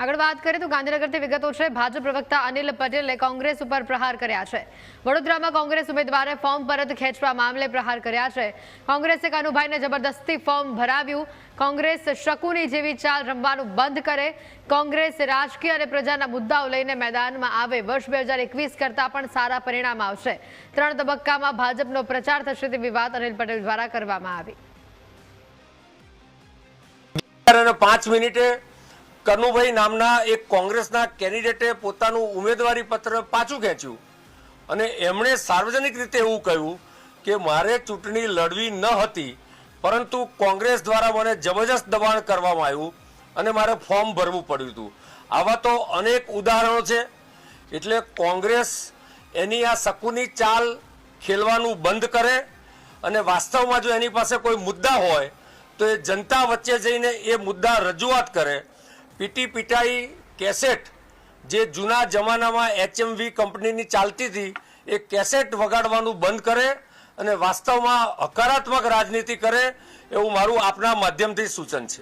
આગળ વાત કરીએ તો ગાંધીનગરથી વિગતો છે। ભાજપ પ્રવક્તા અનિલ પટેલે કોંગ્રેસ ઉપર પ્રહાર કર્યા છે। વડોદરામાં કોંગ્રેસ ઉમેદવારે ફોર્મ પરત ખેંચવા મામલે પ્રહાર કર્યા છે। કોંગ્રેસે કનુભાઈને જબરદસ્તી ફોર્મ ભરાવ્યું। કોંગ્રેસ શકુની જેવી ચાલ રમવાનું બંધ કરે। કોંગ્રેસ રાજકીય અને પ્રજાના મુદ્દાઓ લઈને મેદાનમાં આવે। વર્ષ 2021 કરતા પણ સારા પરિણામ આવશે। 3 તબક્કામાં ભાજપનો પ્રચાર થશે તેવી વાત અનિલ પટેલ દ્વારા કરવામાં આવી। 5 મિનિટે કનુભાઈ નામના એક કોંગ્રેસના કેન્ડિડેટે પોતાનું ઉમેદવારી પત્ર પાછું ખેંચ્યું અને એમણે સાર્વજનિક રીતે એવું કહ્યું કે મારે ચૂંટણી લડવી ન હતી, પરંતુ કોંગ્રેસ દ્વારા મને જબરજસ્ત દબાણ કરવામાં આવ્યું અને મારે ફોર્મ ભરવું પડ્યું હતું। આવા તો અનેક ઉદાહરણો છે। એટલે કોંગ્રેસ એની આ શકુની ચાલ ખેલવાનું બંધ કરે અને વાસ્તવમાં જો એની પાસે કોઈ મુદ્દા હોય તો એ જનતા વચ્ચે જઈને એ મુદ્દા રજૂઆત કરે। પીટી પીટાઈ કેસેટ જે જૂના જમાનામાં HMV કંપનીની ચાલતી હતી એ કેસેટ વગાડવાનું બંધ કરે અને વાસ્તવમાં હકારાત્મક રાજનીતિ કરે એવું મારું આપના માધ્યમથી સૂચન છે।